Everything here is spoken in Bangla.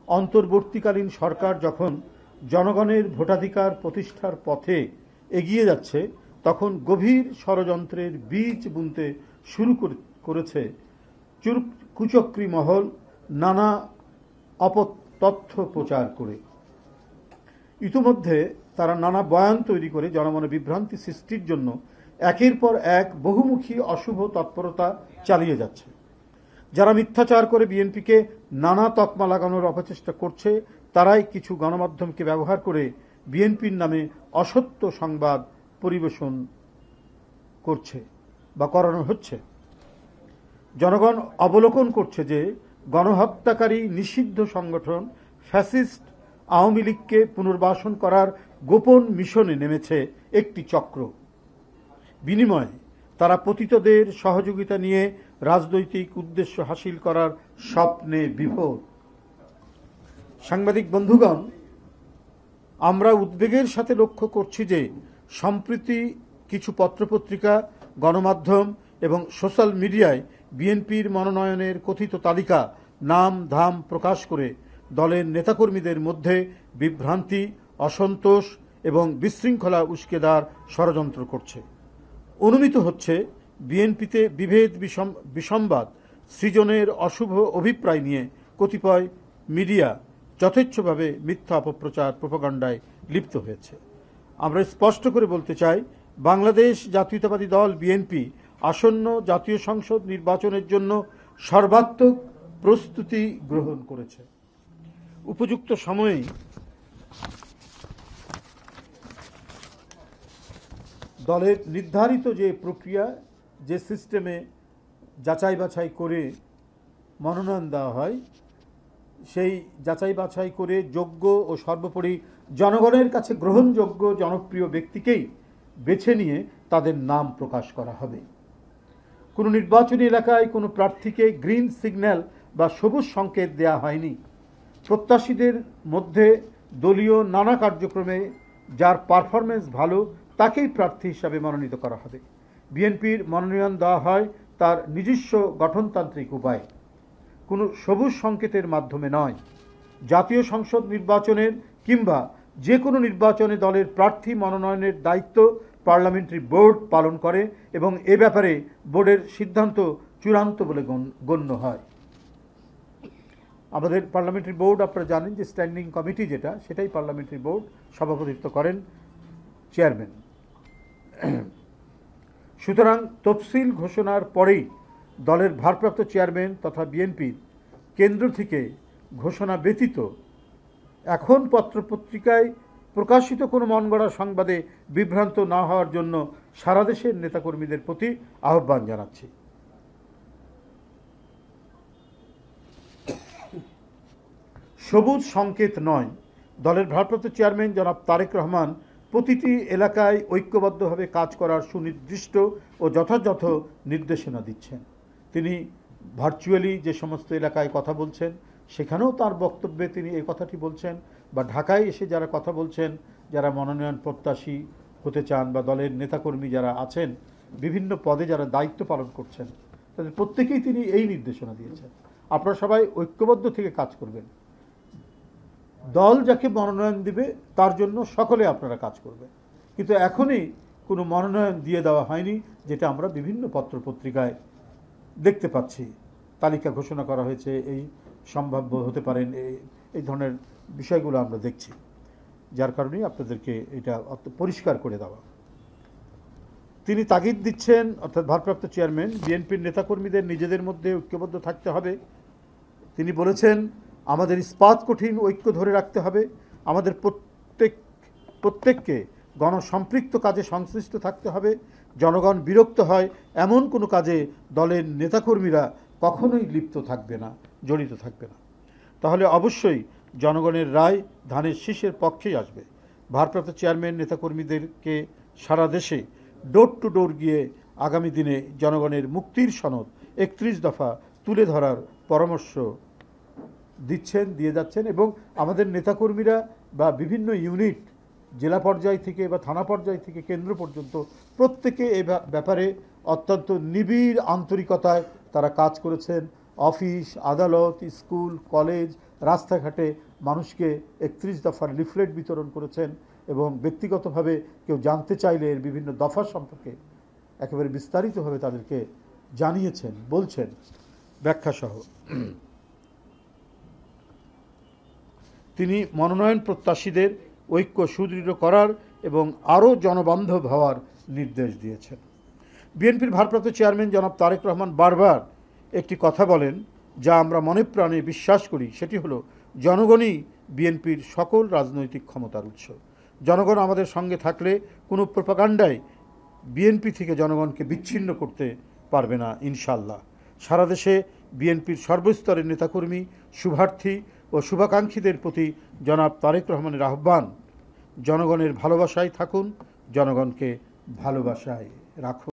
অন্তর্বর্তীকালীন সরকার যখন জনগণের ভোটাধিকার প্রতিষ্ঠার পথে এগিয়ে যাচ্ছে তখন গভীর ষড়যন্ত্রের বীজ বুনতে শুরু করেছে কুচক্রী মহল নানা অপতথ্য প্রচার করে। ইতিমধ্যে তারা নানা বয়ান তৈরি করে জনমনে বিভ্রান্তি সৃষ্টির জন্য একের পর এক বহুমুখী অশুভ তৎপরতা চালিয়ে যাচ্ছে। যারা মিথ্যাচার করে বিএনপিকে নানা তকমা লাগানোর অপচেষ্টা করছে তারাই কিছু গণমাধ্যমকে ব্যবহার করে বিএনপির নামে অসত্য সংবাদ পরিবেশন করছে বা করানো হচ্ছে। জনগণ অবলোকন করছে যে গণহত্যাকারী নিষিদ্ধ সংগঠন ফ্যাসিস্ট আওয়ামী লীগকে পুনর্বাসন করার গোপন মিশনে নেমেছে একটি চক্র। বিনিময়ে তারা পতিতদের সহযোগিতা নিয়ে রাজনৈতিক উদ্দেশ্য হাসিল করার স্বপ্নে বিভোর। সাংবাদিক বন্ধুগণ, আমরা উদ্বেগের সাথে লক্ষ্য করছি যে সম্প্রতি কিছু পত্রপত্রিকা, গণমাধ্যম এবং সোশ্যাল মিডিয়ায় বিএনপির মনোনয়নের কথিত তালিকা নাম ধাম প্রকাশ করে দলের নেতাকর্মীদের মধ্যে বিভ্রান্তি, অসন্তোষ এবং বিশৃঙ্খলা উস্কে দেওয়ার ষড়যন্ত্র করছে। অনুমিত হচ্ছে বিএনপিতে বিভেদ বিসম্বাদ সৃজনের অশুভ অভিপ্রায় নিয়ে কতিপয় মিডিয়া যথেচ্ছভাবে মিথ্যা অপপ্রচার প্রোপাগান্ডায় লিপ্ত হয়েছে। আমরা স্পষ্ট করে বলতে চাই, বাংলাদেশ জাতীয়তাবাদী দল বিএনপি আসন্ন জাতীয় সংসদ নির্বাচনের জন্য সর্বাত্মক প্রস্তুতি গ্রহণ করেছে। উপযুক্ত সময়েই দলের নির্ধারিত যে প্রক্রিয়া, যে সিস্টেমে যাচাই বাছাই করে মনোনয়ন দেওয়া হয়, সেই যাচাই বাছাই করে যোগ্য ও সর্বোপরি জনগণের কাছে গ্রহণযোগ্য জনপ্রিয় ব্যক্তিকেই বেছে নিয়ে তাদের নাম প্রকাশ করা হবে। কোনো নির্বাচনী এলাকায় কোনো প্রার্থীকে গ্রিন সিগন্যাল বা সবুজ সংকেত দেওয়া হয়নি। প্রত্যাশীদের মধ্যে দলীয় নানা কার্যক্রমে যার পারফরমেন্স ভালো তাকেই প্রার্থী হিসাবে মনোনীত করা হবে। বিএনপির মনোনয়ন দেওয়া হয় তার নিজস্ব গঠনতান্ত্রিক উপায়ে, কোনো সবুজ সংকেতের মাধ্যমে নয়। জাতীয় সংসদ নির্বাচনের কিংবা যে কোনো নির্বাচনে দলের প্রার্থী মনোনয়নের দায়িত্ব পার্লামেন্টারি বোর্ড পালন করে এবং এ ব্যাপারে বোর্ডের সিদ্ধান্ত চূড়ান্ত বলে গণ্য হয়। আমাদের পার্লামেন্টারি বোর্ড, আপনারা জানেন যে স্ট্যান্ডিং কমিটি যেটা, সেটাই পার্লামেন্টারি বোর্ড সভাপতিত্ব করেন চেয়ারম্যান। সুতরাং তফসিল ঘোষণার পরেই দলের ভারপ্রাপ্ত চেয়ারম্যান তথা বিএনপির কেন্দ্র থেকে ঘোষণা ব্যতীত এখন পত্রপত্রিকায় প্রকাশিত কোনো মনগড়া সংবাদে বিভ্রান্ত না হওয়ার জন্য সারা দেশের নেতাকর্মীদের প্রতি আহ্বান জানাচ্ছি। সবুজ সংকেত নয়, দলের ভারপ্রাপ্ত চেয়ারম্যান জনাব তারেক রহমান প্রতিটি এলাকায় ঐক্যবদ্ধভাবে কাজ করার সুনির্দিষ্ট ও যথাযথ নির্দেশনা দিচ্ছেন। তিনি ভার্চুয়ালি যে সমস্ত এলাকায় কথা বলছেন সেখানেও তার বক্তব্যে তিনি এই কথাটি বলছেন, বা ঢাকায় এসে যারা কথা বলছেন, যারা মনোনয়ন প্রত্যাশী হতে চান বা দলের নেতাকর্মী যারা আছেন, বিভিন্ন পদে যারা দায়িত্ব পালন করছেন, তাদের প্রত্যেকেই তিনি এই নির্দেশনা দিয়েছেন, আপনারা সবাই ঐক্যবদ্ধ থেকে কাজ করবেন। দল যাকে মনোনয়ন দিবে তার জন্য সকলে আপনারা কাজ করবেন। কিন্তু এখনই কোনো মনোনয়ন দিয়ে দেওয়া হয়নি, যেটা আমরা বিভিন্ন পত্রপত্রিকায় দেখতে পাচ্ছি। তালিকা ঘোষণা করা হয়েছে, এই সম্ভাব্য হতে পারেন, এই ধরনের বিষয়গুলো আমরা দেখছি, যার কারণেই আপনাদেরকে এটা পরিষ্কার করে দেওয়া। তিনি তাগিদ দিচ্ছেন, অর্থাৎ ভারপ্রাপ্ত চেয়ারম্যান, বিএনপির নেতাকর্মীদের নিজেদের মধ্যে ঐক্যবদ্ধ থাকতে হবে। তিনি বলেছেন, আমাদের ইস্পাত কঠিন ঐক্য ধরে রাখতে হবে, আমাদের প্রত্যেককে গণসম্পৃক্ত কাজে সংশ্লিষ্ট থাকতে হবে। জনগণ বিরক্ত হয় এমন কোনো কাজে দলের নেতাকর্মীরা কখনোই লিপ্ত থাকবে না, জড়িত থাকবে না। তাহলে অবশ্যই জনগণের রায় ধানের শীষের পক্ষেই আসবে। ভারপ্রাপ্ত চেয়ারম্যান নেতাকর্মীদেরকে সারা দেশে ডোর টু ডোর গিয়ে আগামী দিনে জনগণের মুক্তির সনদ 31 দফা তুলে ধরার পরামর্শ দিয়ে যাচ্ছেন। এবং আমাদের নেতাকর্মীরা বা বিভিন্ন ইউনিট, জেলা পর্যায় থেকে বা থানা পর্যায় থেকে কেন্দ্র পর্যন্ত, প্রত্যেকে এই ব্যাপারে অত্যন্ত নিবিড় আন্তরিকতায় তারা কাজ করেছেন। অফিস, আদালত, স্কুল, কলেজ, রাস্তাঘাটে মানুষকে 31 দফার লিফলেট বিতরণ করেছেন এবং ব্যক্তিগতভাবে কেউ জানতে চাইলে এর বিভিন্ন দফা সম্পর্কে একেবারে বিস্তারিতভাবে তাদেরকে জানিয়েছেন, বলছেন ব্যাখ্যাসহ। তিনি মনোনয়ন প্রত্যাশীদের ঐক্য সুদৃঢ় করার এবং আরও জনবান্ধব হওয়ার নির্দেশ দিয়েছেন। বিএনপির ভারপ্রাপ্ত চেয়ারম্যান জনাব তারেক রহমান বারবার একটি কথা বলেন, যা আমরা মনে প্রাণে বিশ্বাস করি, সেটি হলো জনগণই বিএনপির সকল রাজনৈতিক ক্ষমতার উৎস। জনগণ আমাদের সঙ্গে থাকলে কোনো প্রোপাগান্ডায় বিএনপি থেকে জনগণকে বিচ্ছিন্ন করতে পারবে না ইনশাল্লাহ। সারা দেশে বিএনপির সর্বস্তরের নেতাকর্মী, শুভার্থী ও শুভাকাঙ্ক্ষীদের প্রতি জনাব তারেক রহমানের আহ্বান, জনগণের ভালোবাসায় থাকুন, জনগণকে ভালোবাসায় রাখুন।